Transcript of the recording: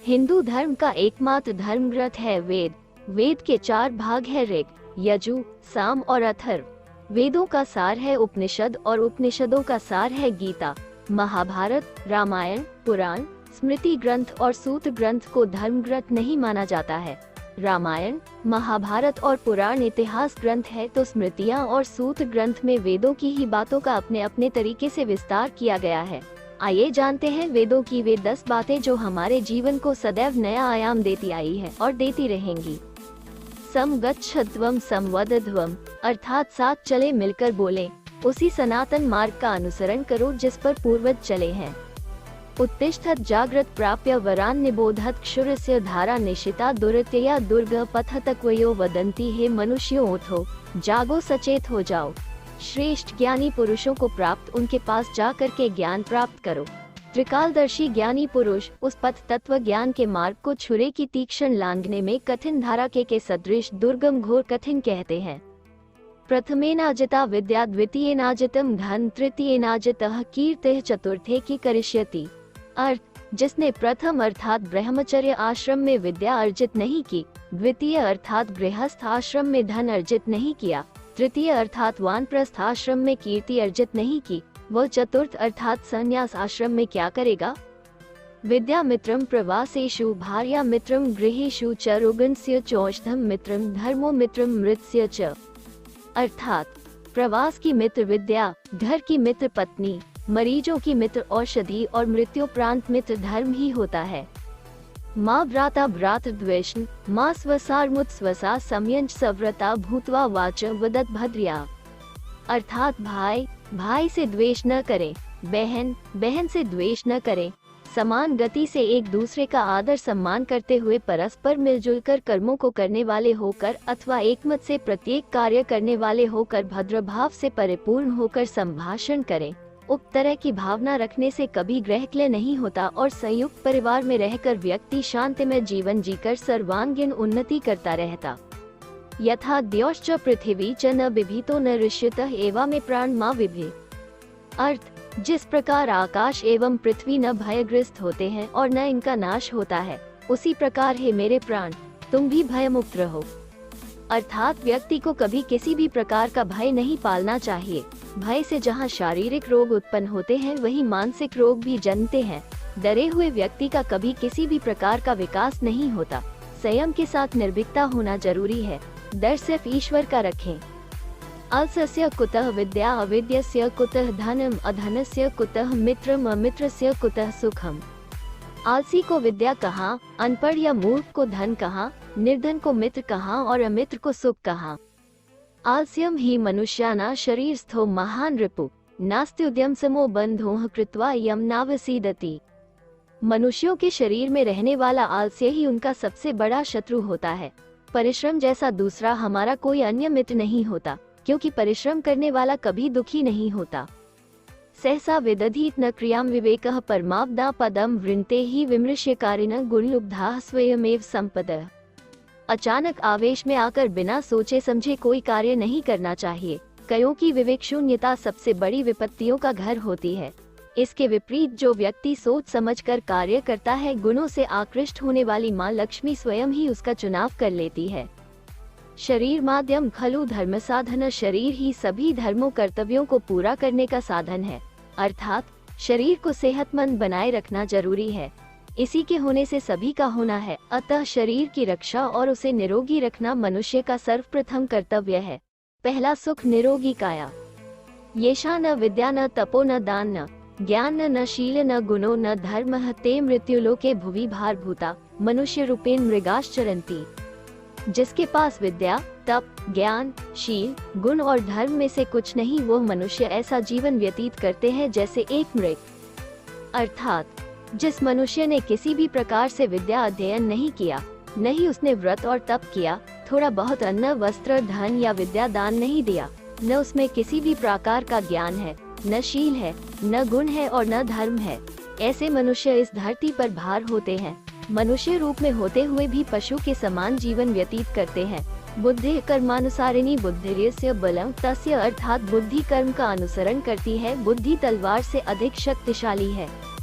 हिंदू धर्म का एकमात्र धर्म ग्रंथ है वेद। वेद के 4 भाग है ऋग, यजु, साम और अथर्व। वेदों का सार है उपनिषद और उपनिषदों का सार है गीता। महाभारत, रामायण, पुराण, स्मृति ग्रंथ और सूत्र ग्रंथ को धर्म ग्रंथ नहीं माना जाता है। रामायण, महाभारत और पुराण इतिहास ग्रंथ है तो स्मृतियाँ और सूत्र ग्रंथ में वेदों की ही बातों का अपने अपने तरीके से विस्तार किया गया है। आइए जानते हैं वेदों की वे 10 बातें जो हमारे जीवन को सदैव नया आयाम देती आई है और देती रहेंगी। समगच्छध्वम संवदध्वम, अर्थात साथ चले मिलकर बोले, उसी सनातन मार्ग का अनुसरण करो जिस पर पूर्वज चले हैं। उत्तिष्ठत जागृत प्राप्य वरान निबोधत क्षुरस्य धारा निशिता दुरत्यया दुर्ग पथतक्वयो वदंती हे मनुष्यों उठो, जागो सचेत हो जाओ। श्रेष्ठ ज्ञानी पुरुषों को प्राप्त उनके पास जाकर के ज्ञान प्राप्त करो। त्रिकालदर्शी ज्ञानी पुरुष उस पथ तत्व ज्ञान के मार्ग को छुरे की तीक्ष्ण लांघने में कठिन धारा के सदृश दुर्गम घोर कठिन कहते हैं। प्रथमेनाजिता विद्या द्वितीयेनाजितम धन तृतीयेनाजितः कीर्तिः चतुर्थे की करिष्यति। अर्थ, जिसने प्रथम अर्थात ब्रह्मचर्य आश्रम में विद्या अर्जित नहीं की, द्वितीय अर्थात गृहस्थ आश्रम में धन अर्जित नहीं किया, तृतीय अर्थात वानप्रस्थ आश्रम में कीर्ति अर्जित नहीं की, वह चतुर्थ अर्थात संन्यास आश्रम में क्या करेगा। विद्या मित्रम प्रवासेषु भार्या मित्रम गृहेषु च रोगस्य चौषधम मित्रम धर्मो मित्रम मृत्स्य च। अर्थात प्रवास की मित्र विद्या, घर की मित्र पत्नी, मरीजों की मित्र औषधि और मृत्युपरांत मित्र धर्म ही होता है। माँ भ्राता भ्रातृद्वेषं, माँ स्वसारमुत स्वसा समयंच सव्रता भूतवा वाच वदत भद्रिया। अर्थात भाई भाई से द्वेष न करें, बहन बहन से द्वेष न करें, समान गति से एक दूसरे का आदर सम्मान करते हुए परस्पर मिलजुल कर कर्मों को करने वाले होकर अथवा एकमत से प्रत्येक कार्य करने वाले होकर भद्रभाव से परिपूर्ण होकर संभाषण करें। उक्त तरह की भावना रखने से कभी ग्रहक्लय नहीं होता और संयुक्त परिवार में रहकर व्यक्ति शांतिमय जीवन जीकर सर्वांगीण उन्नति करता रहता। यथा द्यौश्च पृथ्वी च न बिभितो न ऋष्यतः एवं में प्राण मा विभि। अर्थ, जिस प्रकार आकाश एवं पृथ्वी न भयग्रस्त होते हैं और न इनका नाश होता है, उसी प्रकार है मेरे प्राण, तुम भी भयमुक्त रहो। अर्थात व्यक्ति को कभी किसी भी प्रकार का भय नहीं पालना चाहिए। भय से जहाँ शारीरिक रोग उत्पन्न होते हैं वहीं मानसिक रोग भी जन्मते हैं। डरे हुए व्यक्ति का कभी किसी भी प्रकार का विकास नहीं होता। संयम के साथ निर्भीकता होना जरूरी है। डर सिर्फ ईश्वर का रखें। अलसस्य कुतः विद्या अविद्यस्य कुतः धनम अधनस्य कुतः मित्रम अमित्रस्य कुतः सुखम। आलसी को विद्या कहाँ, अनपढ़ या मूर्ख को धन कहाँ, निर्धन को मित्र कहाँ और अमित्र को सुख कहाँ। आलस्यम ही मनुष्याना शरीरस्थो महान रिपु, नास्त्युद्यम समो बंधोः कृत्वा यम नावसीदति। मनुष्यों के शरीर में रहने वाला आलस्य ही उनका सबसे बड़ा शत्रु होता है। परिश्रम जैसा दूसरा हमारा कोई अन्य मित्र नहीं होता, क्योंकि परिश्रम करने वाला कभी दुखी नहीं होता। सहसा विदधीत न क्रियाम विवेकः परमाब्दा पदम वृन्ते ही विमृश्यकारिणः गुणलुब्धाः स्वयमेव संपदः। अचानक आवेश में आकर बिना सोचे समझे कोई कार्य नहीं करना चाहिए, क्योंकि विवेक शून्यता सबसे बड़ी विपत्तियों का घर होती है। इसके विपरीत जो व्यक्ति सोच समझकर कार्य करता है, गुणों से आकृष्ट होने वाली माँ लक्ष्मी स्वयं ही उसका चुनाव कर लेती है। शरीर माध्यम खलु धर्म साधन, शरीर ही सभी धर्मों कर्तव्यों को पूरा करने का साधन है। अर्थात शरीर को सेहतमंद बनाए रखना जरूरी है। इसी के होने से सभी का होना है। अतः शरीर की रक्षा और उसे निरोगी रखना मनुष्य का सर्वप्रथम कर्तव्य है। पहला सुख निरोगी काया। येषा न विद्या न तपो न दान न ज्ञान न शील न गुणो न धर्मः ते मृत्युलोके भुवि भारभूता मनुष्य रूपेण मृगाश्चरन्ति। जिसके पास विद्या, तप, ज्ञान, शील, गुण और धर्म में से कुछ नहीं, वो मनुष्य ऐसा जीवन व्यतीत करते हैं जैसे एक मृग। अर्थात जिस मनुष्य ने किसी भी प्रकार से विद्या अध्ययन नहीं किया, न ही उसने व्रत और तप किया, थोड़ा बहुत अन्न वस्त्र धन या विद्या दान नहीं दिया, न उसमें किसी भी प्रकार का ज्ञान है, न शील है, न गुण है और न धर्म है, ऐसे मनुष्य इस धरती पर भार होते हैं। मनुष्य रूप में होते हुए भी पशु के समान जीवन व्यतीत करते हैं। बुद्धि कर्मानुसारिणी बुद्धिर्यस्य बलं तस्य, अर्थात बुद्धि कर्म का अनुसरण करती है। बुद्धि तलवार से अधिक शक्तिशाली है।